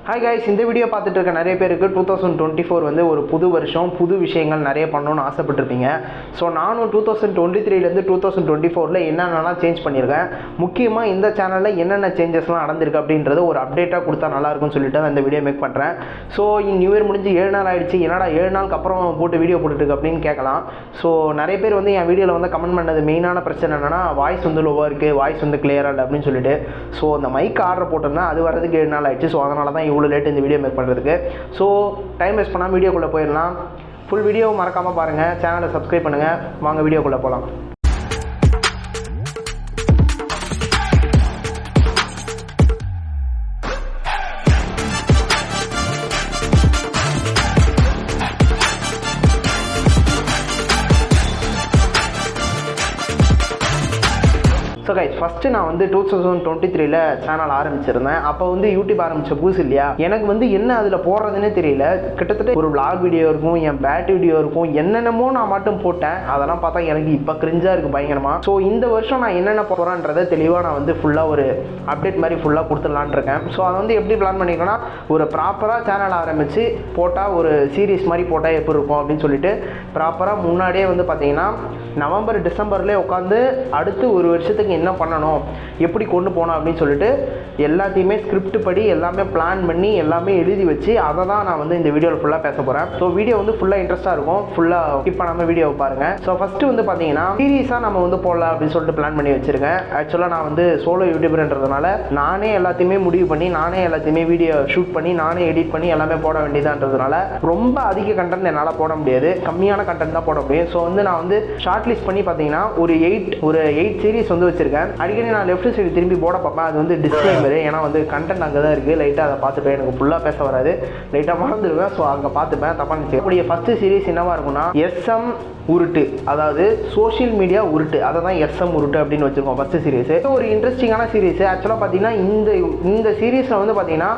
Hi guys, இந்த video பார்த்துட்டு இருக்க நிறைய பேருக்கு 2024 வந்து ஒரு புது வருஷம், புது விஷயங்கள் நிறைய பண்ணணும்னு ஆசைப்பட்டிருப்பீங்க. ஸோ நானும் 2023லேருந்து 2024 என்னென்னலாம் சேஞ்ச் பண்ணியிருக்கேன், முக்கியமாக இந்த சேனலில் என்னென்ன சேஞ்சஸ்லாம் நடந்திருக்கு அப்படின்றது ஒரு அப்டேட்டாக கொடுத்தா நல்லாயிருக்கும்னு சொல்லிட்டு அந்த வீடியோ மேக் பண்ணுறேன். ஸோ நியூ இயர் முடிஞ்சு 7 நாள் ஆகிடுச்சு, என்னடா 7 நாளுக்கு அப்புறம் போட்டு வீடியோ போட்டுருக்கு அப்படின்னு கேட்கலாம். ஸோ நிறைய பேர் வந்து என் வீடியோவில் வந்து கமெண்ட் பண்ணது மெயினான பிரச்சனை என்னென்னா, வாய்ஸ் வந்து லோவாக இருக்குது, வாய்ஸ் வந்து கிளியராக இல்லை அப்படின்னு சொல்லிட்டு. ஸோ அந்த மைக் ஆர்டர் போட்டிருந்தேன், அது வரதுக்கு 7 நாள் ஆகிடுச்சு. ஸோ அதனால தான் இவ்வளோ லேட் இந்த வீடியோ மேக் பண்ணுறதுக்கு. ஸோ டைம் வேஸ்ட் பண்ணாமல் வீடியோக்குள்ளே போயிடலாம். ஃபுல் வீடியோ மறக்காமல் பாருங்கள், சேனலை சப்ஸ்கிரைப் பண்ணுங்கள். வாங்க வீடியோக்குள்ளே போகலாம். ஸோ கைஸ், ஃபஸ்ட்டு நான் வந்து 2023 சேனல் ஆரம்பிச்சிருந்தேன். அப்போ வந்து யூடியூப் ஆரம்பித்த புதுசு இல்லையா, எனக்கு வந்து என்ன அதில் போடுறதுன்னே தெரியல. கிட்டத்தட்ட ஒரு vlog வீடியோ இருக்கும், என் பேட் வீடியோ இருக்கும், என்னென்னமோ நான் மட்டும் போட்டேன். அதெல்லாம் பார்த்தா எனக்கு இப்போ கிரிஞ்சாக இருக்குது பயங்கரமாக. ஸோ இந்த வருஷம் நான் என்னென்ன போகிறேன்றதை தெளிவாக நான் வந்து ஃபுல்லாக ஒரு அப்டேட் மாதிரி ஃபுல்லாக கொடுத்துடலான் இருக்கேன். ஸோ அதை வந்து எப்படி பிளான் பண்ணியிருக்கேன்னா, ஒரு ப்ராப்பராக சேனல் ஆரம்பித்து போட்டால் ஒரு சீரீஸ் மாதிரி போட்டால் எப்படி இருக்கும் அப்படின்னு சொல்லிட்டு ப்ராப்பராக முன்னாடியே வந்து பார்த்தீங்கன்னா நவம்பர் டிசம்பர்லேயே உட்காந்து அடுத்து ஒரு வருஷத்துக்கு என்ன பண்ணணும், எப்படி கொண்டு போனோம் அப்படின்னு சொல்லிட்டு எல்லாத்தையுமே ஸ்கிரிப்ட் படி எல்லாமே பிளான் பண்ணி எல்லாமே எழுதி வச்சு அதை தான் நான் வந்து இந்த வீடியோவில் ஃபுல்லாக பேச போகிறேன். ஸோ வீடியோ வந்து ஃபுல்லாக இன்ட்ரெஸ்ட்டாக இருக்கும், ஃபுல்லாக ஸ்கிப் பண்ணாமல் வீடியோவை பாருங்கள். ஸோ ஃபஸ்ட்டு வந்து பார்த்தீங்கன்னா சீரியஸாக நம்ம வந்து போடலாம் அப்படின்னு சொல்லிட்டு பிளான் பண்ணி வச்சுருக்கேன். ஆக்சுவலாக நான் வந்து சோலோ யூடியூபர்ன்றதுனால நானே எல்லாத்தையுமே முடிவு பண்ணி, நானே எல்லாத்தையுமே வீடியோ ஷூட் பண்ணி, நானே எடிட் பண்ணி எல்லாமே போட வேண்டியதான்றதுனால ரொம்ப அதிக கண்டென்ட் என்னால் போட முடியாது, கம்மியான கண்டென்ட் தான் போட முடியும். ஸோ வந்து நான் வந்து ஷார்ட் லிஸ்ட் பண்ணி பார்த்தீங்கன்னா ஒரு 8 சீரிஸ் வந்து வச்சுருக்கேன். அடிக்கடி நான் லெஃப்ட் சைடு திரும்பி போட பார்ப்பேன், அது வந்து டிஸ்க்ளைமர். ஏன்னா வந்து கண்டென்ட் அங்கே தான் இருக்குது, லைட்டாக அதை பார்த்துப்பேன். எனக்கு ஃபுல்லாக பேச வராது, லைட்டாக மறந்துடுவேன். ஸோ அங்கே பார்த்துப்பேன், தப்பாக நினச்சி. அப்படியே ஃபஸ்ட்டு சீரிஸ் என்னவா இருக்கும்னா எஸ்எம் உருட்டு, அதாவது சோஷியல் மீடியா உருட்டு, அதை தான் எஸ்எம் உருட்டு அப்படின்னு வச்சுருக்கோம் ஃபஸ்ட்டு சீரிஸ். ஒரு இன்ட்ரெஸ்டிங்கான சீரிஸ். ஆக்சுவலாக பார்த்தீங்கன்னா இந்த சீரீஸில் வந்து பார்த்தீங்கன்னா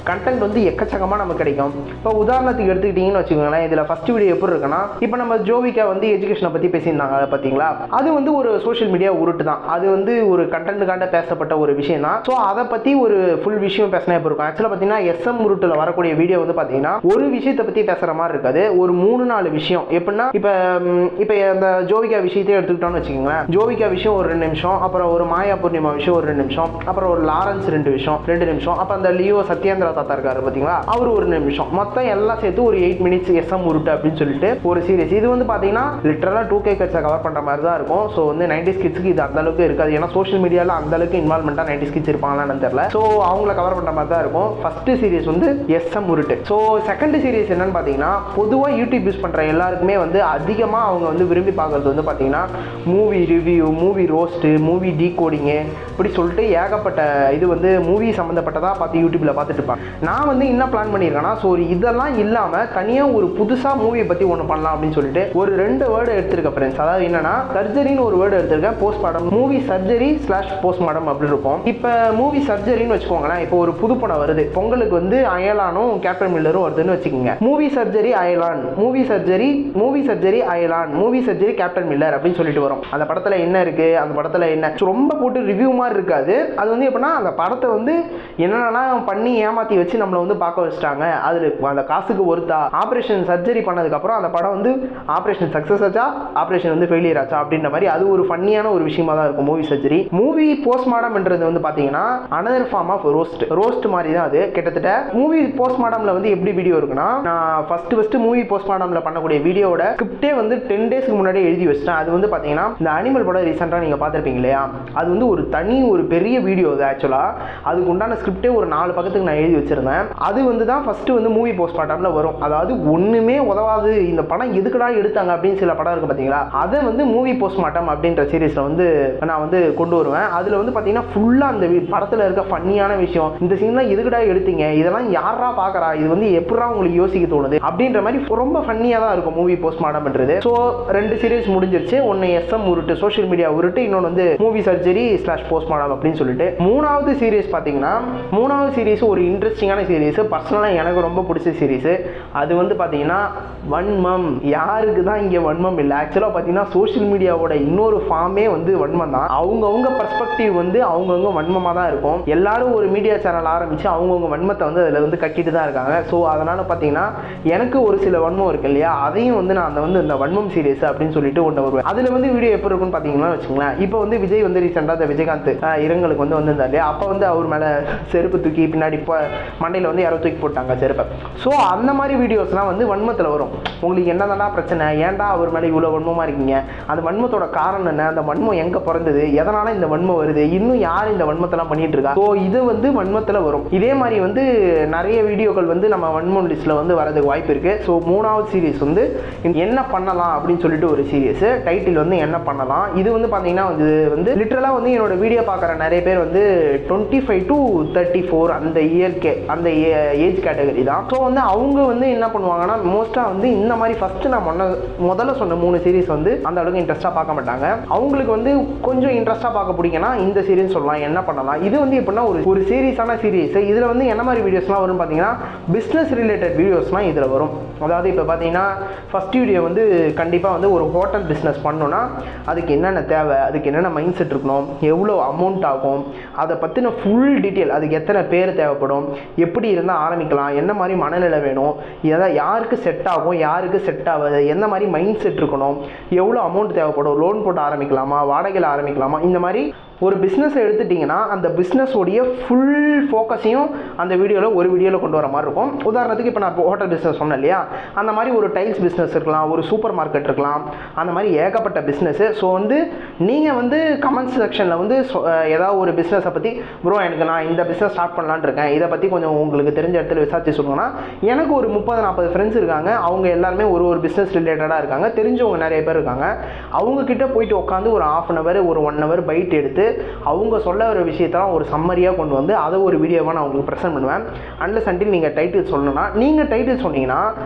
கண்டென்ட் வந்து எக்கச்சக்கமாக நமக்கு கிடைக்கும். இப்போ உதாரணத்துக்கு எடுத்துக்கிட்டிங்கன்னு வச்சுக்கோங்களேன், இதில் ஃபஸ்ட் வீடியோ எப்படி இருக்குன்னா, இப்போ நம்ம ஜோவிகா வந்து எஜுகேஷனை பற்றி பேசியிருந்தாங்க பார்த்தீங்களா, அது வந்து ஒரு சோஷியல் மீடியா உருட்டு தான். அது வந்து ஒரு கண்டென்ட்டுக்காண்ட பேசப்பட்ட ஒரு விஷயம் தான். ஸோ அதை பற்றி ஒரு ஃபுல் விஷயம் பேசினா எப்படி இருக்கும். ஆக்சுவலாக பார்த்தீங்கன்னா எஸ்எம் உருட்டில் வரக்கூடிய வீடியோ வந்து பார்த்தீங்கன்னா ஒரு விஷயத்தை பற்றி பேசுகிற மாதிரி இருக்காது, ஒரு 3-4 விஷயம். எப்படின்னா இப்போ அந்த ஜோவிகா விஷயத்தை எடுத்துக்கிட்டோம்னு வச்சுக்கோங்களேன், ஜோவிகா விஷயம் ஒரு 2 நிமிஷம், அப்புறம் ஒரு மாயா பூர்ணிமா விஷயம் ஒரு 2 நிமிஷம், அப்புறம் ஒரு லாரன்ஸ் 2 நிமிஷம், அப்போ அந்த லியோ சத்யேந்திரா தாத்தா இருக்காரு பார்த்தீங்களா, அவர் 1 நிமிஷம், மொத்தம் எல்லாம் சேர்த்து ஒரு 8 மினிட்ஸ் எஸ்எம் உருட்டு அப்படின்னு சொல்லிட்டு ஒரு சீரிஸ். இது வந்து பார்த்தீங்கன்னா லிட்டரலாக 2K கிட்ஸை கவர் பண்ணுற மாதிரி தான் இருக்கும். ஸோ வந்து 90s கிட்ஸுக்கு இது அந்த அளவுக்கு இருக்காது, ஏன்னா சோஷியல் மீடியாவில் அந்த அளவுக்கு இன்வால்மெண்ட்டாக 90s கிட்ஸ் இருப்பாங்களான்னு தெரியல. ஸோ அவங்கள கவர் பண்ணுற மாதிரி தான் இருக்கும். ஃபஸ்ட்டு சீரிஸ் வந்து எஸ்எம் உருட்டு. ஸோ செகண்ட் சீரிஸ் என்னன்னு பார்த்தீங்கன்னா, பொதுவாக யூடியூப் யூஸ் பண்ணுற எல்லாருக்குமே வந்து அதிகமாக அவங்க வந்து விரும்பி பார்க்குறது வந்து பார்த்தீங்கன்னா movie review, movie roast, movie decoding, இப்படி சொல்லிட்டு ஏகப்பட்ட இது வந்து மூவி சம்மந்தப்பட்டதாக பார்த்து யூடியூப்பில் பார்த்துட்டு இருப்பாங்க. நான் வந்து என்ன பிளான் பண்ணியிருக்கேன்னா, ஸோ இதெல்லாம் இல்லாமல் தனியாக ஒரு புதுசாக மூவியை பற்றி ஒன்று பண்ணலாம் அப்படின்னு சொல்லிட்டு ஒரு 2 வேர்டு எடுத்திருக்கேன் ஃப்ரெண்ட்ஸ். அதாவது என்னன்னா, சர்ஜரின்னு ஒரு வேர்டு எடுத்திருக்கேன், போஸ்ட்மார்டம். மூவி சர்ஜரி / போஸ்ட்மார்டம் அப்படி இருக்கும். இப்போ மூவி சர்ஜரின்னு வச்சுக்கோங்களேன், இப்போ ஒரு புது படம் வருது, பொங்கலுக்கு வந்து அயலானும் கேப்டன் மில்லரும் வருதுன்னு வச்சுக்கோங்க. மூவி சர்ஜரி அயலான், மூவி சர்ஜரி அயலான், மூவி சர்ஜரி கேப்டன் மில்லர் அப்படின்னு சொல்லிட்டு வரும். அந்த படத்தில் என்ன இருக்கு, அந்த படத்தில் என்ன, ரொம்ப போட்டு ரிவ்யூ மாதிரி இருக்காது. அது வந்து எப்படின்னா, அந்த படத்தை வந்து என்னென்னலாம் பண்ணி ஏமாற்றி வச்சு நம்மளை வந்து பார்க்க வச்சுட்டாங்க, அதில் அந்த காசுக்கு ஒருத்தா, ஆப்ரேஷன் சர்ஜரி பண்ணதுக்கப்புறம் அந்த படம் வந்து ஆப்ரேஷன் சக்ஸஸ் ஆச்சா, ஆப்ரேஷன் வந்து ஃபெயிலியர் ஆச்சா அப்படின்ற மாதிரி அது ஒரு ஃபன்னியான ஒரு விஷயமா தான் இருக்கும் மூவி சர்ஜரி. மூவி போஸ்ட்மார்டம்ன்றது வந்து பார்த்தீங்கன்னா அனதர் ஃபார்ம் ஆஃப் ரோஸ்ட் மாதிரி தான் அது. கிட்டத்தட்ட மூவி போஸ்ட்மார்டம்ல வந்து எப்படி வீடியோ இருக்குன்னா, நான் ஃபர்ஸ்ட் மூவி போஸ்ட்மார்டம்ல பண்ணக்கூடிய வீடியோட ஸ்கிரிப்டே வந்து 10 டேஸ்க்கு முன்னாடி எழுதி வச்சிட்டேன். அது வந்து பார்த்தீங்கன்னா இந்த அனிமல் படம் ரீசெண்டாக நீங்கள் பார்த்துருப்பீங்க இல்லையா, அது வந்து ஒரு பெரிய வீடியோ. அது ஆக்சுவலாக அதுக்கு உண்டான ஸ்கிரிப்டே ஒரு 4 பக்கத்துக்கு நான் எழுதி வச்சிருந்தேன். அது வந்து தான் ஃபஸ்ட்டு வந்து மூவி போஸ்ட்மார்டம்ல வரும். அதாவது ஒன்றுமே உதவாது, இந்த படம் எதுக்குடா எடுத்தாங்க அப்படின்னு சில படம் இருக்குது பார்த்தீங்களா, அதை வந்து மூவி போஸ்ட்மார்டம் அப்படின்ற சீரீஸில் வந்து நான் வந்து கொண்டு வருவேன். அதில் வந்து பார்த்தீங்கன்னா ஃபுல்லாக அந்த படத்தில் இருக்க ஃபன்னியான விஷயம், இந்த சீன்லாம் எதுக்குடா எடுத்தீங்க, இதெல்லாம் யாரா பார்க்குறா, இது வந்து எப்படா உங்களுக்கு யோசிக்க தோணுது அப்படின்ற மாதிரி ரொம்ப ஃபன்னியாக தான் இருக்கும் மூவி போஸ்ட்மார்டம்ன்றது. ஸோ 2 சீரீஸ் முடிஞ்சிருச்சு. ஒன்று எஸ்எம் உருட்டு, சோஷியல் மீடியா உருட்டு, இன்னொன்று வந்து மூவி சர்ஜரி / போஸ்ட்மார்டம் அப்படின்னு சொல்லிட்டு. 3வது சீரீஸ் பார்த்தீங்கன்னா, 3வது சீரீஸ் ஒரு இன்ட்ரெஸ்ட் இன்ட்ரெஸ்டிங்கான சீரீஸ், பர்சனலாக எனக்கு ரொம்ப பிடிச்ச சீரீஸ். அது வந்து பார்த்தீங்கன்னா வன்மம். யாருக்கு தான் இங்கே வன்மம் இல்லை? ஆக்சுவலாக பார்த்தீங்கன்னா சோஷியல் மீடியாவோட இன்னொரு ஃபார்மே வந்து வன்மம் தான். அவங்கவுங்க பர்ஸ்பெக்டிவ் வந்து அவங்கவுங்க வன்மமாக தான் இருக்கும். எல்லாரும் ஒரு மீடியா சேனல் ஆரம்பித்து அவங்கவுங்க வன்மத்தை வந்து அதில் வந்து கட்டிட்டு தான் இருக்காங்க. ஸோ அதனால் பார்த்தீங்கன்னா எனக்கு ஒரு சில வன்மம் இருக்கு இல்லையா, அதையும் வந்து நான் இந்த வன்மம் சீரீஸ் அப்படின்னு சொல்லிட்டு ஒன்று வருவேன். அதில் வந்து வீடியோ எப்போ இருக்குன்னு பார்த்தீங்கன்னா வச்சுங்களேன், இப்போ வந்து விஜய் வந்து ரீசெண்டாக அந்த விஜயகாந்த் இரங்கலுக்கு வந்து வந்திருந்தார் இல்லையா, அப்போ வந்து அவர் மேலே செருப்பு தூக்கி பின்னாடி இப்போ மண்டையில் வந்து யாரோ தூக்கி போட்டாங்க செருப்பை. ஸோ அந்த மாதிரி வீடியோஸ்லாம் வந்து வன்மத்தில் வரும். உங்களுக்கு என்னதானா பிரச்சனை, ஏன்டா அவர் மேலே இவ்வளோ வன்மமாக இருக்கீங்க, அந்த வன்மத்தோட காரணம் என்ன, அந்த வன்மம் எங்கே பிறந்தது, எதனால் இந்த வன்மம் வருது, இன்னும் யார் இந்த வன்மத்தெல்லாம் பண்ணிட்டு இருக்கா. ஸோ இது வந்து வன்மத்தில் வரும். இதே மாதிரி வந்து நிறைய வீடியோக்கள் வந்து நம்ம வன்மம் லிஸ்ட்டில் வந்து வரதுக்கு வாய்ப்பு இருக்குது. ஸோ 3வது சீரீஸ் வந்து என்ன பண்ணலாம் அப்படின்னு சொல்லிட்டு ஒரு சீரீஸ். டைட்டில் வந்து என்ன பண்ணலாம். இது வந்து பார்த்தீங்கன்னா இது வந்து லிட்டரலாக வந்து என்னோட வீடியோ பார்க்குற நிறைய பேர் வந்து 25 to 34 அந்த இயற்கை அந்த ஏஜ் கேட்டகரி தான். ஸோ வந்து அவங்க வந்து என்ன பண்ணுவாங்கன்னா மோஸ்ட்டாக வந்து இந்த மாதிரி ஃபஸ்ட்டு நான் முதல்ல சொன்ன 3 சீரீஸ் வந்து அந்த அளவுக்கு இன்ட்ரெஸ்ட்டாக பார்க்க மாட்டாங்க. அவங்களுக்கு வந்து கொஞ்சம் இன்ட்ரெஸ்ட்டாக பார்க்க பிடிக்குன்னா இந்த சீரீஸ் சொல்லலாம், என்ன பண்ணலாம். இது வந்து எப்படின்னா ஒரு சீரீஸான சீரீஸ். இதில் வந்து என்ன மாதிரி வீடியோஸ்லாம் வரும்னு பார்த்தீங்கன்னா பிஸ்னஸ் ரிலேட்டட் வீடியோஸ்லாம் இதில் வரும். அதாவது இப்போ பார்த்தீங்கன்னா ஃபஸ்ட் வீடியோ வந்து கண்டிப்பாக வந்து ஒரு ஹோட்டல் பிஸ்னஸ் பண்ணணும்னா அதுக்கு என்னென்ன தேவை, அதுக்கு என்னென்ன மைண்ட் செட் இருக்கணும், எவ்வளோ அமௌண்ட் ஆகும், அதை பற்றின ஃபுல் டீட்டெயில், அதுக்கு எத்தனை பேர் தேவைப்படும், எப்படி இருந்தால் ஆரம்பிக்கலாம், என்ன மாதிரி மனநிலை வேணும், யாருக்கு செட் ஆகும் யாருக்கு செட் ஆகாது, எந்த மாதிரி மைண்ட் செட் இருக்கணும், எவ்வளோ அமௌண்ட் தேவைப்படும், லோன் போட்டு ஆரம்பிக்கலாமா, வாடகையில் ஆரம்பிக்கலாமா, இந்த மாதிரி ஒரு பிஸ்னஸை எடுத்துட்டிங்கன்னா அந்த பிஸ்னஸோடைய ஃபுல் ஃபோக்கஸையும் அந்த ஒரு வீடியோவில் கொண்டு வர மாதிரி இருக்கும். உதாரணத்துக்கு இப்போ நான் ஹோட்டல் பிஸ்னஸ் சொன்னேன் இல்லையா, அந்த மாதிரி ஒரு டைல்ஸ் பிஸ்னஸ் இருக்கலாம், ஒரு சூப்பர் மார்க்கெட் இருக்கலாம், அந்த மாதிரி ஏகப்பட்ட பிஸ்னஸ்ஸு. ஸோ வந்து நீங்கள் வந்து கமெண்ட்ஸ் செக்ஷனில் வந்து ஏதாவது ஒரு பிஸ்னஸை பற்றி ப்ரோ எனக்கு நான் இந்த பிஸ்னஸ் ஸ்டார்ட் பண்ணலான்னு இருக்கேன், இதை பற்றி கொஞ்சம் உங்களுக்கு தெரிஞ்ச இடத்துல விசாரிச்சு சொல்லுங்கன்னா, எனக்கு ஒரு 30-40 ஃப்ரெண்ட்ஸ் இருக்காங்க. அவங்க எல்லாருமே ஒரு பிஸ்னஸ் ரிலேட்டடாக இருக்காங்க, தெரிஞ்சவங்க நிறைய பேர் இருக்காங்க. அவங்கக்கிட்ட போயிட்டு உட்காந்து ஒரு 1/2 hour ஒரு 1 hour பைட் எடுத்து அவங்க சொல்ல ஒரு விஷயத்தெல்லாம் ஒரு சம்மரியாக கொண்டு வந்து அதை ஒரு வீடியோவாக நான் உங்களுக்கு ப்ரெசென்ட் பண்ணுவேன். அன்லெஸ் அன்டில் நீங்கள் டைட்டில் சொல்லணும்னா, நீங்கள் டைட்டில் சொன்னீங்கன்னா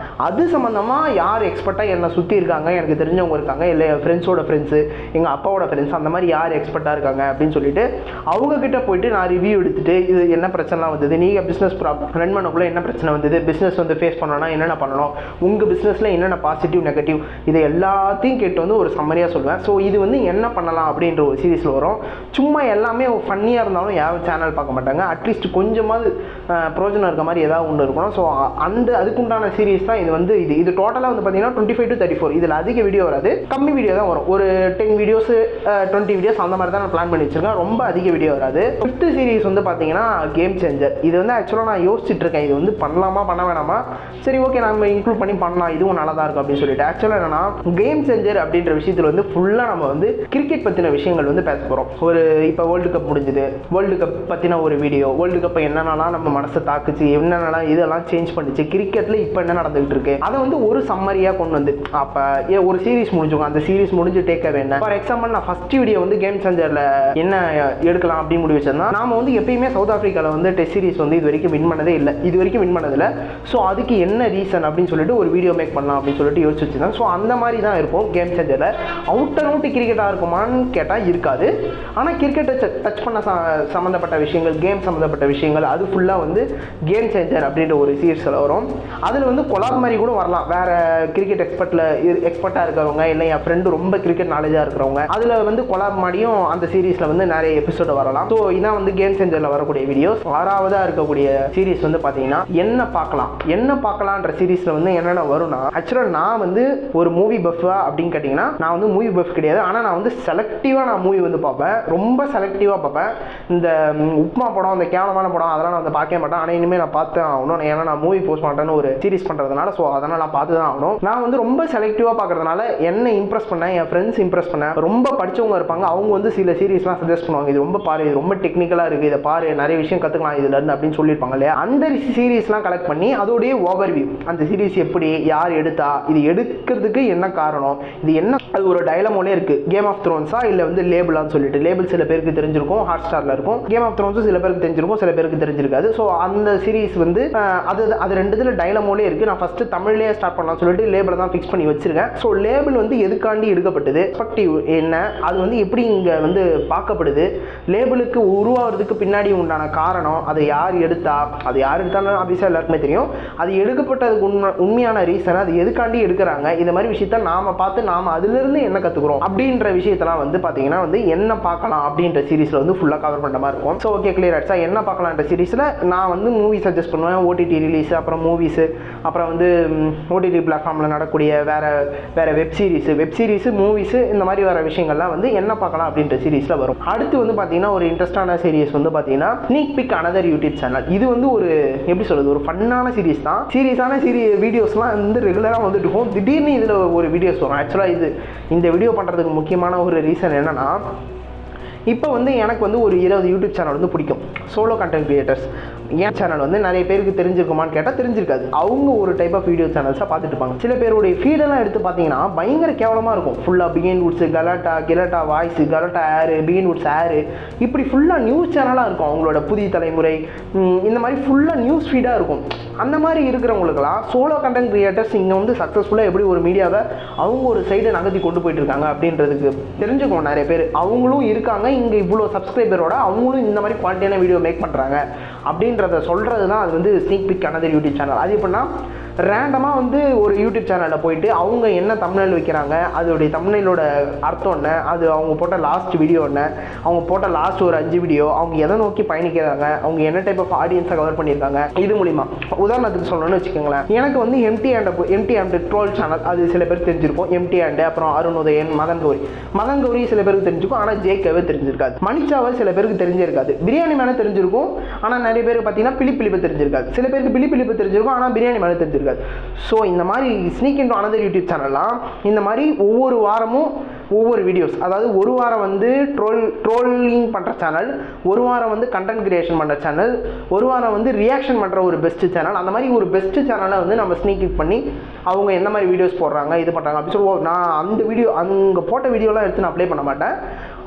அது சம்மந்தமாக யார் எக்ஸ்பர்ட்டாக என்னை சுற்றி இருக்காங்க, எனக்கு தெரிஞ்சவங்க இருக்காங்க, இல்லை என் ஃப்ரெண்ட்ஸோட ஃப்ரெண்ட்ஸு, எங்கள் அப்பாவோட ஃப்ரெண்ட்ஸ், அந்த மாதிரி யார் எக்ஸ்பர்ட்டாக இருக்காங்க அப்படின்னு சொல்லிட்டு அவங்கக்கிட்ட போயிட்டு நான் ரிவ்யூ எடுத்துகிட்டு இது என்ன பிரச்சனைலாம் வந்தது, நீங்கள் பிஸ்னஸ் ரன் பண்ணக்குள்ளே என்ன பிரச்சனை வந்தது, பிஸ்னஸ் வந்து ஃபேஸ் பண்ணணும்னா என்னென்ன பண்ணணும், உங்கள் பிஸ்னஸில் என்னென்ன பாசிட்டிவ் நெகட்டிவ், இதை எல்லாத்தையும் கேட்டு வந்து ஒரு சம்மரியாக சொல்லுவேன். ஸோ இது வந்து என்ன பண்ணலாம் அப்படின்ற ஒரு சீரீஸில் வரும். சும்மா எல்லாமே ஃபன்னியாக இருந்தாலும் யாரும் சேனல் பார்க்க மாட்டாங்க. அட்லீஸ்ட் கொஞ்சமாவது பிரோஜனம் இருக்க மாதிரி ஏதாவது ஒன்று இருக்கணும். ஸோ அதுக்குண்டான சீரீஸ் தான் இது வந்து இது டோட்டலாக வந்து பார்த்தீங்கன்னா 25 to 34. இதில் அதிக வீடியோ வராது, கம்மி வீடியோ தான் வரும். ஒரு 10 வீடியோஸ் 20 வீடியோஸ் அந்த மாதிரி தான் நான் பிளான் பண்ணி வச்சிருக்கேன். ரொம்ப அதிக வீடியோ வராது. 5th சீரீஸ் வந்து பார்த்தீங்கன்னா கேம் சேஞ்சர். இது வந்து ஆக்சுவலாக நான் யோசிச்சுட்டு இருக்கேன், இது வந்து பண்ணலாமா பண்ண வேணாமா, சரி ஓகே நம்ம இன்க்ளூட் பண்ணி பண்ணலாம், இதுவும் நல்லா தான் இருக்கும் அப்படின்னு சொல்லிட்டு. ஆக்சுவலாக என்னன்னா கேம் சேஞ்சர் அப்படின்ற விஷயத்தில் வந்து ஃபுல்லாக நம்ம வந்து கிரிக்கெட் பற்றின விஷயங்கள் வந்து பேச போகிறோம். ஒரு இப்போ வேர்ல்டு கப் முடிஞ்சுது, வேர்ல்டு கப் பற்றின ஒரு வீடியோ, வேர்ல்டு கப்பை என்னென்னலாம் நம்ம மனசை தாக்குச்சு, என்னென்னலாம் இதெல்லாம் சேஞ்ச் பண்ணிச்சு, கிரிக்கெட்டில் இப்போ என்ன நடந்துகிட்டு இருக்கு, அதை வந்து ஒரு சம்மரியாக கொண்டு வந்து அப்போ ஒரு சீரீஸ் முடிஞ்சுக்கும். அந்த சீரீஸ் முடிஞ்சு டேக் வேணும். ஃபார் எக்ஸாம்பிள் நான் ஃபர்ஸ்ட் வீடியோ வந்து கேம் சேஞ்சரில் என்ன எடுக்கலாம் அப்படின்னு முடிவு வச்சிருந்தா, நாம வந்து எப்பயுமே சவுத் ஆஃப்ரிக்காவில் வந்து டெஸ்ட் சீரீஸ் வந்து இது வரைக்கும் வின் பண்ணதே இல்லை, இது வரைக்கும் வின் பண்ணதில்லை. ஸோ அதுக்கு என்ன ரீசன் அப்படின்னு சொல்லிட்டு ஒரு வீடியோ மேக் பண்ணலாம் அப்படின்னு சொல்லிட்டு யோசிச்சு வச்சுருந்தேன். ஸோ அந்த மாதிரி தான் இருக்கும் கேம் சேஞ்சரில். அவுட் அண்ட் அவுட் கிரிக்கெட்டாக இருக்குமான்னு கேட்டால் இருக்காது. ஆனால் கிரிக்கெட்டை டச் பண்ண சம்மந்தப்பட்ட விஷயங்கள், கேம் சம்மந்தப்பட்ட விஷயங்கள், அது ஃபுல்லாக வந்து கேம் சேஞ்சர் அப்படின்ற ஒரு சீரீஸில் வரும். அதில் வந்து கொலாப் மாதிரி கூட வரலாம், வேறு கிரிக்கெட் எக்ஸ்பர்ட்டாக இருக்கிறவங்க, இல்லை என் ஃப்ரெண்டு ரொம்ப கிரிக்கெட் நாலேஜாக இருக்கிறவங்க, அதில் வந்து கொலாப் மாதிரியும் அந்த சீரீஸில் வந்து நிறைய எபிசோடு வரலாம். ஸோ இதான் வந்து கேம் சேஞ்சரில் வரக்கூடிய வீடியோஸ். 6வதாக இருக்கக்கூடிய சீரீஸ் வந்து பார்த்தீங்கன்னா என்ன பார்க்கலான்ற சீரீஸில் வந்து என்னென்ன வரும்னா, ஆக்சுவலாக நான் வந்து ஒரு மூவி பஃபா அப்படின்னு கேட்டிங்கன்னா நான் வந்து மூவி பஃப் கிடையாது. ஆனால் நான் வந்து செலக்டிவாக நான் மூவி வந்து பார்ப்பேன், ரொம்ப செலக்டிவாக பார்ப்பேன். இந்த உப்மா படம், இந்த கேவலமான படம் அதெல்லாம் நான் வந்து பார்க்க மாட்டேன். ஆனால் இனிமேல் நான் பார்த்து ஆகணும், ஏன்னா நான் மூவி போஸ்ட் பண்ணுறேன்னு ஒரு சீரீஸ் பண்ணுறதுனால. ஸோ அதனால் நான் பார்த்து தான் ஆகணும். நான் வந்து ரொம்ப செலக்டிவாக பார்க்கறதுனால என்னை இம்ப்ரெஸ் பண்ணேன், என் ஃப்ரெண்ட்ஸ் இம்ப்ரெஸ் பண்ணேன். ரொம்ப படித்தவங்க இருப்பாங்க, அவங்க வந்து சில சீரீஸ்லாம் சஜஸ்ட் பண்ணுவாங்க, இது ரொம்ப பாரு, இது ரொம்ப டெக்னிக்கலாக இருக்குது, இதை பாரு, நிறைய விஷயம் கற்றுக்கலாம் இதுலேருந்து அப்படின்னு சொல்லியிருப்பாங்க இல்லையா. அந்த சீரீஸ்லாம் கலெக்ட் பண்ணி அதோடைய ஓவர்வியூ, அந்த சீரீஸ் எப்படி, யார் எடுத்தா, இது எடுக்கிறதுக்கு என்ன காரணம், இது என்ன, அது ஒரு டைலமோலே இருக்குது. கேம் ஆஃப் த்ரோன்ஸா இல்லை வந்து லேபிளான்னு சொல்லிட்டு லேபிள் சில பேருக்கு தெரிஞ்சிருக்கும், ஹாட் ஸ்டாரில் இருக்கும். கேம் ஆஃப் த்ரோன்ஸும் சில பேருக்கு தெரிஞ்சிருக்கும், சில பேருக்கு தெரிஞ்சிருக்காது. ஸோ அந்த சீரிஸ் வந்து அது ரெண்டுத்தில் டைலமோலே இருக்குது. நான் ஃபஸ்ட்டு தமிழ்லேயே ஸ்டார்ட் பண்ணலாம்னு சொல்லிட்டு லேபிளை தான் ஃபிக்ஸ் பண்ணி வச்சிருக்கேன். ஸோ லேபிள் வந்து எதுக்காண்டி எடுக்கப்பட்டது, எஃபெக்டிவ் என்ன, அது வந்து எப்படி இங்கே வந்து பார்க்கப்படுது, லேபிளுக்கு உருவாகிறதுக்கு பின்னாடி உண்டான காரணம், அதை யார் எடுத்தாலும் ஆஃபீஸாக எல்லாருக்குமே தெரியும். அது எடுக்கப்பட்டதுக்கு உண்மையான ரீசன், அது எதுக்காண்டி எடுக்கிறாங்க, இந்த மாதிரி விஷயத்த நாம் பார்த்து நாம் அதிலிருந்து என்ன கற்றுக்குறோம் அப்படின்ற விஷயத்தெல்லாம் வந்து பார்த்தீங்கன்னா வந்து என்ன பார்க்கலாம் அப்படின்ற சீரிஸில் வந்து ஃபுல்லாக கவர் பண்ணுற மாதிரி இருக்கும். ஸோ ஓகே, கிளியர் ஆகிடுச்சா? என்ன பார்க்கலான்ற சீரிஸில் நான் வந்து மூவி சஜஸ்ட் பண்ணுவேன், ஓடிடி ரிலீஸ், அப்புறம் மூவிஸு, அப்புறம் வந்து ஓடிடி பிளாட்ஃபார்மில் நடக்கக்கூடிய வேறு வெப் சீரிஸு, மூவிஸு, இந்த மாதிரி வர விஷயங்கள்லாம் வந்து என்ன பார்க்கலாம் அப்படின்ற சீரிஸில் வரும். அடுத்து வந்து பார்த்தீங்கன்னா ஒரு இன்ட்ரெஸ்டான சீரிஸ் வந்து பார்த்தீங்கன்னா sneak big another YouTube channel. இது வந்து ஒரு எப்படி சொல்கிறது, ஒரு ஃபன்னான சீரிஸ் தான். சீரியஸான வீடியோஸ்லாம் வந்து ரெகுலராக வந்துட்டு இருக்கும். திடீர்னு இதில் ஒரு வீடியோஸ் வரும். ஆக்சுவலாக இந்த வீடியோ பண்ணுறதுக்கு முக்கியமான ஒரு ரீசன் என்னென்னா, இப்போ வந்து எனக்கு வந்து ஒரு 20 யூடியூப் சேனல் வந்து பிடிக்கும், சோலோ கண்டென்ட் கிரியேட்டர்ஸ். என் சேனல் வந்து நிறைய பேருக்கு தெரிஞ்சிருக்குமான்னு கேட்டால் தெரிஞ்சிருக்காது. அவங்க ஒரு டைப் ஆஃப் வீடியோ சேனல்ஸாக பார்த்துட்டு இருப்பாங்க. சில பேருடைய ஃபீடெல்லாம் எடுத்து பார்த்தீங்கன்னா பயங்கர கேவலமாக இருக்கும். ஃபுல்லாக பிகின் வுட்ஸு, கலாட்டா வாய்ஸு, கலாட்டா ஏரு, பிகின் வுட்ஸ் ஏரு, இப்படி ஃபுல்லாக நியூஸ் சேனலாக இருக்கும். அவங்களோட புதிய தலைமுறை இந்த மாதிரி ஃபுல்லாக நியூஸ் ஃபீடாக இருக்கும். அந்த மாதிரி இருக்கிறவங்களுக்கெல்லாம் சோலோ கண்டென்ட் கிரியேட்டர்ஸ் இங்கே வந்து சக்ஸஸ்ஃபுல்லாக எப்படி ஒரு மீடியாவை அவங்க ஒரு சைடு நகர்த்தி கொண்டு போயிட்டு இருக்காங்க அப்படின்றதுக்கு தெரிஞ்சுக்கணும் நிறைய பேர். அவங்களும் இருக்காங்க இங்கே இவ்வளோ சப்ஸ்கிரைபரோட, அவங்களும் இந்த மாதிரி குவாலிட்டியான வீடியோ மேக் பண்ணுறாங்க அப்படின்றத சொல்கிறது தான் அது வந்து sneak big another YouTube channel. அது எப்படின்னா, ரேண்டமாக வந்து ஒரு யூடியூப் சேனலில் போயிட்டு அவங்க என்ன தம்ப்நெயில் வைக்கிறாங்க, அதோடைய தம்ப்நெயிலோட அர்த்தம் என்ன, அது அவங்க போட்ட லாஸ்ட் வீடியோ என்ன, அவங்க போட்ட லாஸ்ட் ஒரு 5 வீடியோ, அவங்க எதை நோக்கி பயணிக்கிறாங்க, அவங்க என்ன டைப் ஆஃப் ஆடியன்ஸை கவர் பண்ணியிருக்காங்க, இது மூலிமா. உதாரணத்துக்கு சொல்லணும்னு வச்சுக்கோங்களேன், எனக்கு வந்து எம்டி அண்ட் ட்ரோல் சேனல், அது சில பேருக்கு தெரிஞ்சிருக்கும். எம்டி அண்ட் அப்புறம் அருண் உதயன், மதன் கௌரி சில பேருக்கு தெரிஞ்சிருக்கும், ஆனால் ஜேகேவே தெரிஞ்சிருக்காது. மணிச்சாவை சில பேருக்கு தெரிஞ்சிருக்காது. பிரியாணி மேலே தெரிஞ்சிருக்கும், ஆனால் நிறைய பேருக்கு பார்த்தீங்கன்னா பிலிப்பு தெரிஞ்சிருக்காது. சில பேருக்கு பிலிப்பு தெரிஞ்சிருக்கும், ஆனால் பிரியாணி மேலே தெரிஞ்சிருக்காது. ஸோ இந்த மாதிரி ஸ்னீக் இன்டு அனதர் யூடியூப் சேனல்லாம் இந்த மாதிரி ஒவ்வொரு வாரமும் ஒவ்வொரு வீடியோஸ், அதாவது ஒரு வாரம் வந்து ட்ரோலிங் பண்ணுற சேனல், ஒரு வாரம் வந்து கண்டென்ட் கிரியேஷன் பண்ணுற சேனல், ஒரு வாரம் வந்து ரியாக்ஷன் பண்ணுற ஒரு பெஸ்ட் சேனல், அந்த மாதிரி ஒரு பெஸ்ட் சேனலை வந்து நம்ம ஸ்னீக் பண்ணி அவங்க என்ன மாதிரி வீடியோஸ் போடுறாங்க, இது பண்ணுறாங்க அப்படி சொல்லுவோம். நான் அந்த வீடியோ அங்கே போட்ட வீடியோலாம் எடுத்து நான் அப்ளை பண்ண மாட்டேன்.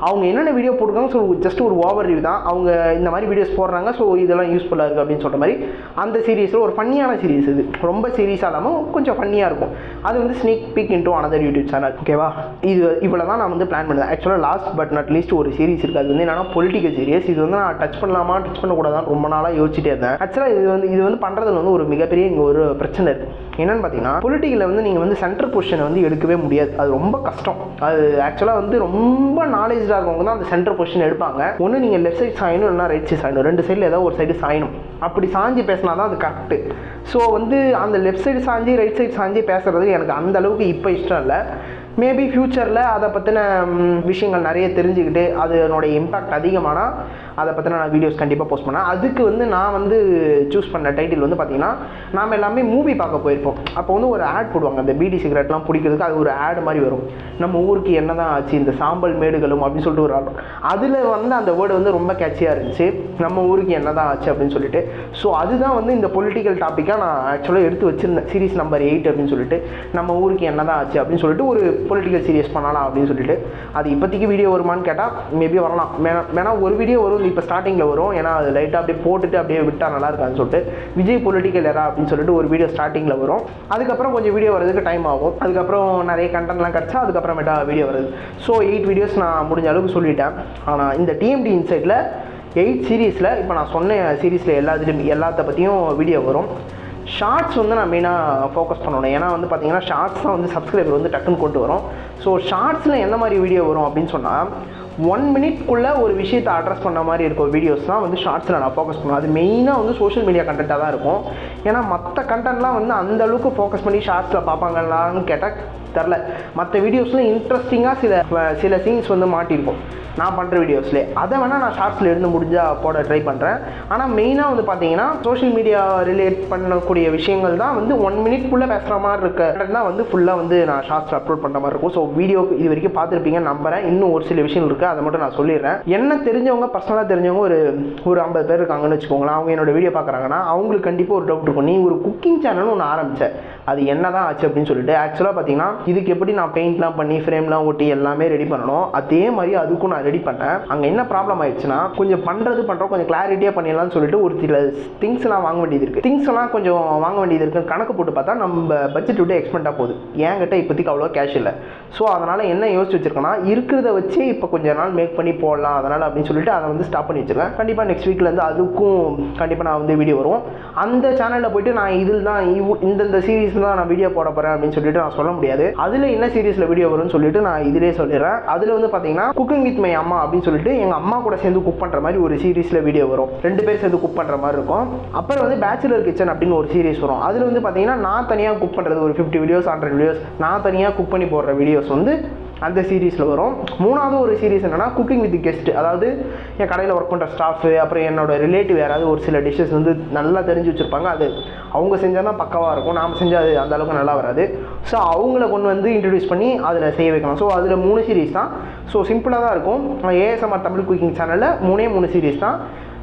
அவங்க என்னென்ன வீடியோ போட்டுருக்காங்க, ஸோ ஜஸ்ட் ஒரு ஓவர் ரிவ்யூ தான். அவங்க இந்த மாதிரி வீடியோஸ் போடுறாங்க, ஸோ இதெல்லாம் யூஸ்ஃபுல்லாக இருக்குது அப்படின்னு சொல்கிற மாதிரி. அந்த சீரீஸில் ஒரு ஃபன்னியான சீரீஸ், இது ரொம்ப சீரியஸாக இல்லாமல் கொஞ்சம் ஃபன்னியாக இருக்கும். அது வந்து sneak big into another YouTube channel. ஓகேவா? இவ்வளோ தான் நான் வந்து பிளான் பண்ணுறேன். ஆக்சுவலாக லாஸ்ட் பட் நாட் லீஸ்ட் ஒரு சீரிஸ் இருக்குது. அது வந்து என்னன்னா பொலிட்டிக்கல் சீரியஸ். இது வந்து நான் டச் பண்ணக்கூடாதான் ரொம்ப நாளாக யோசிச்சுட்டே இருந்தேன். ஆக்சுவலாக இது வந்து பண்ணுறதுல வந்து ஒரு மிகப்பெரிய இங்கே ஒரு பிரச்சனை இருக்குது. என்னென்னு பார்த்தீங்கன்னா, பொலிட்டிக்கலில் வந்து நீங்கள் வந்து சென்டர் பொசிஷனை வந்து எடுக்கவே முடியாது. அது ரொம்ப கஷ்டம். அது ஆக்சுவலாக வந்து ரொம்ப நாலேஜாக இருக்கவங்க தான் அந்த சென்டர் பொசிஷன் எடுப்பாங்க. ஒன்று நீங்கள் லெஃப்ட் சைடு சாயணும், இல்லைனா ரைட் சைடு சாயணும். ரெண்டு சைடில் ஏதாவது ஒரு சைடு சாயணும். அப்படி சாஞ்சி பேசினா தான் அது கரெக்டு. ஸோ வந்து அந்த லெஃப்ட் சைடு சாஞ்சி ரைட் சைடு சாஞ்சி பேசுகிறதுக்கு எனக்கு அந்த அளவுக்கு இப்போ இஷ்டம் இல்லை. மேபி ஃப்யூச்சரில் அதை பற்றின விஷயங்கள் நிறைய தெரிஞ்சுக்கிட்டு அதனுடைய இம்பேக்ட் அதிகமானால் அதை பற்றின நான் வீடியோஸ் கண்டிப்பாக போஸ்ட் பண்ணேன். அதுக்கு வந்து நான் வந்து சூஸ் பண்ண டைட்டில் வந்து பார்த்திங்கன்னா, நாம் எல்லாமே மூவி பார்க்க போயிருப்போம். அப்போ வந்து ஒரு ஆட் போடுவாங்க, அந்த பீடி சிகரெட்லாம் பிடிக்கிறதுக்கு. அது ஒரு ஆட் மாதிரி வரும். நம்ம ஊருக்கு என்ன தான் ஆச்சு, இந்த சாம்பல் மேடுகளும் அப்படின்னு சொல்லிட்டு ஒரு ஆல்பம். அதில் வந்து அந்த வேர்டு வந்து ரொம்ப கேட்சியாக இருந்துச்சு, நம்ம ஊருக்கு என்ன தான் ஆச்சு அப்படின்னு சொல்லிட்டு. ஸோ அதுதான் வந்து இந்த பொலிட்டிக்கல் டாப்பிக்காக நான் ஆக்சுவலாக எடுத்து வச்சுருந்தேன். சீரிஸ் நம்பர் 8 அப்படின்னு சொல்லிட்டு, நம்ம ஊருக்கு என்ன தான் ஆச்சு அப்படின்னு சொல்லிட்டு ஒரு பொலிட்டிக்கல் சீரியஸ் பண்ணலாம் அப்படின்னு சொல்லிட்டு. அது இப்போதைக்கு வீடியோ வருமானு கேட்டால் மேபி வரலாம். வேணா ஒரு வீடியோ வரும், இப்போ ஸ்டார்டிங்கில் வரும். ஏன்னா அது லைட்டாக அப்படியே போட்டுட்டு அப்படியே விட்டால் நல்லா இருக்கான்னு சொல்லிட்டு விஜய் பொலிட்டிக்கல் எரா அப்படின்னு சொல்லிட்டு ஒரு வீடியோ ஸ்டார்டிங்கில் வரும். அதுக்கப்புறம் கொஞ்சம் வீடியோ வரதுக்கு டைம் ஆகும். அதுக்கப்புறம் நிறைய கண்டென்ட்லாம் கிடச்சா அதுக்கப்புறமேட்டா வீடியோ வருது. ஸோ 8 வீடியோஸ் நான் முடிஞ்ச அளவுக்கு சொல்லிட்டேன். ஆனால் இந்த டிஎம்டி இன்சைட்டில் 8 சீரீஸில் இப்போ நான் சொன்ன சீரீஸில் எல்லாத்த பற்றியும் வீடியோ வரும். ஷார்ட்ஸ் வந்து நான் மெயினாக ஃபோக்கஸ் பண்ணணும். ஏன்னா வந்து பார்த்தீங்கன்னா ஷார்ட்ஸ் தான் வந்து சப்ஸ்கிரைபர் வந்து டக்குன்னு கொண்டு வரும். ஸோ ஷார்ட்ஸில் எந்த மாதிரி வீடியோ வரும் அப்படின்னு சொன்னால், 1 மினிட்குள்ளே ஒரு விஷயத்தை அட்ரஸ் பண்ண மாதிரி இருக்கும் வீடியோஸ் தான் வந்து ஷார்ட்ஸில் நான் ஃபோக்கஸ் பண்ணுவேன். அது மெயினாக வந்து சோஷியல் மீடியா கண்டென்ட்டாக தான் இருக்கும். ஏன்னா மற்ற கண்டென்ட்லாம் வந்து அந்தளவுக்கு ஃபோக்கஸ் பண்ணி ஷார்ட்ஸில் பார்ப்பாங்களான்னு கேட்டால் தெரில. மற்ற வீடியோஸில் இன்ட்ரெஸ்டிங்காக சில சீன்ஸ் வந்து மாட்டியிருக்கும் நான் பண்ணுற வீடியோஸ்லேயே. அதை வேணால் நான் ஷார்ட்ஸில் இருந்து முடிஞ்சால் போட ட்ரை பண்ணுறேன். ஆனால் மெயினாக வந்து பார்த்தீங்கன்னா சோஷியல் மீடியா ரிலேட் பண்ணக்கூடிய விஷயங்கள் தான் வந்து 1 மினிட்குள்ளே பேசுகிற மாதிரி இருக்க தான் வந்து ஃபுல்லாக வந்து நான் ஷார்ட்ஸில் அப்லோட் பண்ணுற மாதிரி இருக்கும். ஸோ வீடியோக்கு இது வரைக்கும் பார்த்துருப்பீங்கன்னு நம்புகிறேன். இன்னும் ஒரு சில விஷயம் இருக்குது. இருக்குது, அதை மட்டும் நான் சொல்லிடுறேன். என்ன தெரிஞ்சவங்க பர்சனலாக தெரிஞ்சவங்க ஒரு 50 பேர் இருக்காங்கன்னு வச்சுக்கோங்களேன். அவங்க என்னோட வீடியோ பார்க்குறாங்கன்னா அவங்களுக்கு கண்டிப்பாக ஒரு டவுட் இருக்கும், நீ ஒரு குக்கிங் சேனல் ஒன்று ஆரம்பிச்ச, அது என்ன தான் ஆச்சு அப்படின்னு சொல்லிட்டு. ஆக்சுவலாக பார்த்தீங்கன்னா இதுக்கு எப்படி நான் பெயிண்ட்லாம் பண்ணி ஃப்ரேம்லாம் ஒட்டி எல்லாமே ரெடி பண்ணணும், அதே மாதிரி அதுக்கும் நான் ரெடி பண்ணேன். அங்கே என்ன ப்ராப்ளம் ஆயிடுச்சுன்னா, கொஞ்சம் பண்ணுறோம் கொஞ்சம் கிளாரிட்டியாக பண்ணிடலாம்னு சொல்லிட்டு ஒரு சில திங்ஸ்லாம் வாங்க வேண்டியது இருக்குது. திங்ஸ் எல்லாம் கொஞ்சம் வாங்க வேண்டியது இருக்குன்னு கணக்கு போட்டு பார்த்தா நம்ம பட்ஜெட் விட்டு எக்ஸ்பெண்டாக போகுது. என்கிட்ட இப்போதைக்கு அவ்வளோ கேஷ் இல்லை. ஸோ அதனால் என்ன யோசிச்சு வச்சிருக்கேன்னா, இருக்கிறத வச்சு இப்போ கொஞ்ச நாள் மேக் பண்ணி போடலாம், அதனால் அப்படின்னு சொல்லிட்டு அதை வந்து ஸ்டாப் பண்ணி வச்சிருக்கேன். கண்டிப்பாக நெக்ஸ்ட் வீக்லேருந்து அதுக்கும் கண்டிப்பாக நான் வந்து வீடியோ வரும். அந்த சேனலில் போயிட்டு நான் இதில் தான் இந்த சீரீஸ் தான் நான் வீடியோ போட போகிறேன் அப்படின்னு சொல்லிட்டு நான் சொல்ல முடியாது. அதில் என்ன சீரீஸில் வீடியோ வரும்னு சொல்லிட்டு நான் இதிலே சொல்லிடுறேன். அதில் வந்து பார்த்தீங்கன்னா குக்கிங் வித் மை அம்மா அப்படின்னு சொல்லிட்டு எங்கள் அம்மா கூட சேர்ந்து குக் பண்ணுற மாதிரி ஒரு சீரீஸில் வீடியோ வரும். 2 பேர் சேர்ந்து குக் பண்ணுற மாதிரி இருக்கும். அப்புறம் வந்து பேச்சுலர் கிச்சன் அப்படின்னு ஒரு சீரீஸ் வரும். அதில் வந்து பார்த்தீங்கன்னா நான் தனியாக குக் பண்ணுறது ஒரு 50 வீடியோஸ் 100 வீடியோஸ் நான் தனியாக குக் பண்ணி போடுற வீடியோஸ் வந்து அந்த சீரீஸில் வரும். 3வது ஒரு சீரீஸ் என்னென்னா குக்கிங் வித் கெஸ்ட். அதாவது என் கடையில் ஒர்க் பண்ணுற ஸ்டாஃபு, அப்புறம் என்னோட ரிலேட்டிவ் யாராவது ஒரு சில டிஷ்ஷஸ் வந்து நல்லா தெரிஞ்சு வச்சுருப்பாங்க. அது அவங்க செஞ்சால் தான் பக்காவாக இருக்கும், நாம் செஞ்சால் அது அந்த அளவுக்கு நல்லா வராது. ஸோ அவங்கள கொண்டு வந்து இன்ட்ரடியூஸ் பண்ணி அதில் செய்ய வைக்கலாம். ஸோ அதில் 3 சீரீஸ் தான். ஸோ சிம்பிளாக தான் இருக்கும். ஏஎஸ்எம்ஆர் தமிழ் குக்கிங் சேனலில் 3 சீரீஸ் தான்.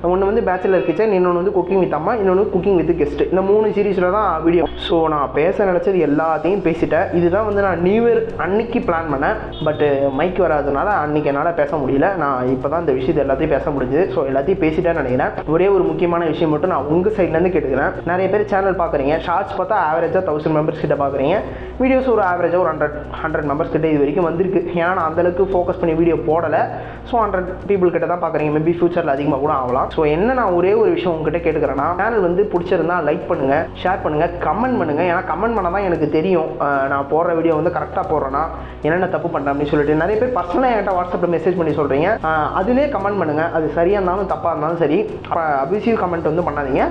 ஒன்று வந்து பேச்சுலர் கிச்சன், இன்னொன்று வந்து குக்கிங் வித் அம்மா, இன்னொன்று குக்கிங் வித் கெஸ்ட். இந்த 3 சீரீஸில் தான் வீடியோ. ஸோ நான் பேச நினச்சது எல்லாத்தையும் பேசிட்டேன். இதுதான் வந்து நான் நியூ இயர் அன்னைக்கு பிளான் பண்ணேன். பட்டு மைக் வராதனால அன்றைக்கி என்னால் பேச முடியல. நான் இப்போ தான் இந்த விஷயத்தை எல்லாத்தையும் பேச முடிஞ்சுது. ஸோ எல்லாத்தையும் பேசிட்டேன்னு நினைக்கிறேன். ஒரே ஒரு முக்கியமான விஷயம் மட்டும் நான் உங்கள் சைட்லேருந்து கேட்டுக்கிறேன். நிறைய பேர் சேனல் பார்க்குறீங்க, ஷார்ட்ஸ் பார்த்தா ஆவரேஜாக 1000 மெம்பர்ஸ் கிட்ட பார்க்குறீங்க, வீடியோஸ் ஒரு ஆவரேஜாக ஒரு 100 மெம்பர்ஸ் கிட்ட இது வரைக்கும் வந்திருக்கு. ஏன்னா நான் அந்தளவுக்கு ஃபோக்கஸ் பண்ணி வீடியோ போடலை. ஸோ 100 பீப்புள் கிட்ட தான் பார்க்குறீங்க. மேபி ஃபியூச்சரில் அதிகமாக கூட ஆகலாம். ஸோ என்ன நான் ஒரே ஒரு விஷயம் உங்ககிட்ட கேட்டுக்கிறேன்னா, சேனல் வந்து பிடிச்சிருந்தா லைக் பண்ணுங்கள், ஷேர் பண்ணுங்கள், கமெண்ட் பண்ணுங்கள். ஏன்னா கமெண்ட் பண்ணால் தான் எனக்கு தெரியும் நான் போடுற வீடியோ வந்து கரெக்டாக போடுறேன்னா என்னென்ன தப்பு பண்ணுறேன் அப்படின்னு சொல்லிட்டு. நிறைய பேர் பர்சனலாக என்கிட்ட வாட்ஸ்அப்பில் மெசேஜ் பண்ணி சொல்கிறீங்க. அதிலே கமெண்ட் பண்ணுங்கள். அது சரியாக இருந்தாலும் தப்பாக இருந்தாலும் சரி, அபியூசிவ் கமெண்ட் வந்து பண்ணாதீங்க.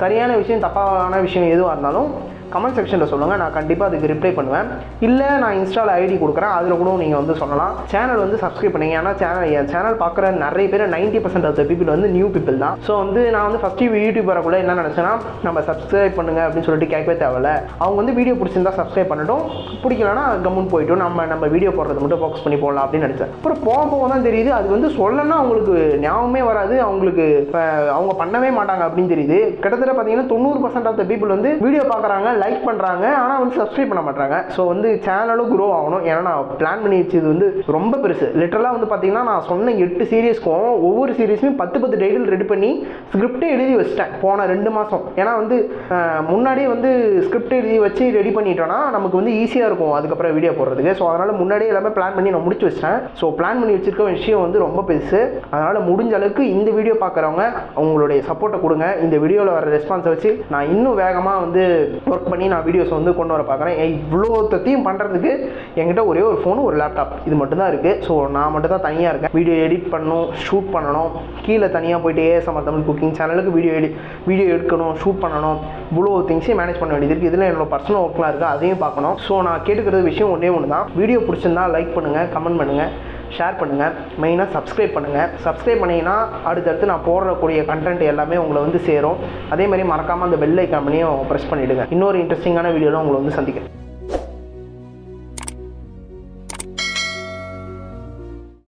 சரியான விஷயம் தப்பான விஷயம் எதுவாக இருந்தாலும் கமெண்ட் செக்ஷனில் சொல்லுங்கள், நான் கண்டிப்பாக அதுக்கு ரிப்ளை பண்ணுவேன். இல்லை நான் இன்ஸ்டாவில் ஐடி கொடுக்குறேன், அதில் கூட நீங்கள் வந்து சொல்லலாம். சேனல் வந்து சப்ஸ்கிரைப் பண்ணுங்க. ஏன்னா என் சேனல் பார்க்குற நிறைய பேர் 90% ஆஃப் த பீப்புள் வந்து நியூ பீப்புள் தான். ஸோ வந்து நான் வந்து ஃபஸ்ட்டு யூடியூப் வரக்குள்ள என்ன நினச்சேன்னா, நம்ம சப்ஸ்கிரைப் பண்ணுங்க அப்படின்னு சொல்லிட்டு கேட்கவே தேவையில்ல. அவங்க வந்து வீடியோ பிடிச்சிருந்தா சப்ஸ்கிரைப் பண்ணட்டும், பிடிக்கலன்னா கம்முன்னு போய்ட்டும், நம்ம வீடியோ போடுறது மட்டும் ஃபோக்கஸ் பண்ணி போடலாம் அப்படின்னு நினச்சேன். அப்புறம் போக தான் தெரியுது அது வந்து சொல்லணும்னா அவங்களுக்கு ஞாபகமே வராது, அவங்களுக்கு அவங்க பண்ணவே மாட்டாங்க அப்படின்னு தெரியுது. கிட்டத்தட்ட பார்த்தீங்கன்னா 90% ஆஃப் த பீப்புள் வந்து வீடியோ பார்க்குறாங்க, லைக் பண்ணுறாங்க, ஆனால் வந்து சப்ஸ்கிரைப் பண்ண மாட்டாங்க. ஸோ வந்து சேனலும் க்ரோ ஆகணும். ஏன்னா நான் பிளான் பண்ணி வச்சது வந்து ரொம்ப பெருசு. லிட்டரலாக வந்து பார்த்தீங்கன்னா நான் சொன்ன 8 சீரீஸ்க்கும் ஒவ்வொரு சீரீஸுமே 10 டைட்டில் ரெடி பண்ணி ஸ்கிரிப்டே எழுதி வச்சிட்டேன் போன 2 மாதம். ஏன்னா வந்து முன்னாடியே வந்து ஸ்கிரிப்ட் எழுதி வச்சு ரெடி பண்ணிட்டோன்னா நமக்கு வந்து ஈஸியாக இருக்கும் அதுக்கப்புறம் வீடியோ போடுறதுக்கு. ஸோ அதனால் முன்னாடியே எல்லாமே பிளான் பண்ணி நான் முடிச்சு வச்சிட்டேன். ஸோ பிளான் பண்ணி வச்சிருக்க விஷயம் வந்து ரொம்ப பெருசு. அதனால் முடிஞ்ச அளவுக்கு இந்த வீடியோ பார்க்குறவங்க உங்களுடைய சப்போர்ட்டை கொடுங்க. இந்த வீடியோவில் வர ரெஸ்பான்ஸை வச்சு நான் இன்னும் வேகமாக வந்து ஒர்க் பண்ணி நான் வீடியோஸ் வந்து கொண்டு வர பார்க்குறேன். இவ்வளோத்தையும் பண்ணுறதுக்கு என்கிட்ட ஒரே ஒரு ஃபோனு, ஒரு லேப்டாப், இது மட்டும்தான் இருக்குது. ஸோ நான் மட்டும் தான் தனியாக இருக்கேன். வீடியோ எடிட் பண்ணணும், ஷூட் பண்ணணும், கீழே தனியாக போய்ட்டு ஏஎஸ்எம்ஆர் தமிழ் குக்கிங் சேனலுக்கு வீடியோ எடுக்கணும், ஷூட் பண்ணணும், இவ்வளோ திங்ஸையும் மேனேஜ் பண்ண வேண்டியது இருக்குது. இதில் என்னோட பர்சனல் ஒர்க்லாம் இருக்குது, அதையும் பார்க்கணும். ஸோ நான் கேட்டுக்கிறது விஷயம் ஒன்றே ஒன்று தான். வீடியோ பிடிச்சிருந்தா லைக் பண்ணுங்கள், கமெண்ட் பண்ணுங்கள், ஷேர் பண்ணுங்கள், மெயினாக சப்ஸ்கிரைப் பண்ணுங்கள். சப்ஸ்கிரைப் பண்ணிங்கன்னா அடுத்தடுத்து நான் போடக்கூடிய கண்டென்ட் எல்லாமே உங்களை வந்து சேரும். அதே மாதிரி மறக்காமல் அந்த பெல் ஐக்கானையும் ப்ரெஸ் பண்ணிவிடுங்க. இன்னொரு இன்ட்ரெஸ்டிங்கான வீடியோவில் உங்களை வந்து சந்திக்கிறேன்.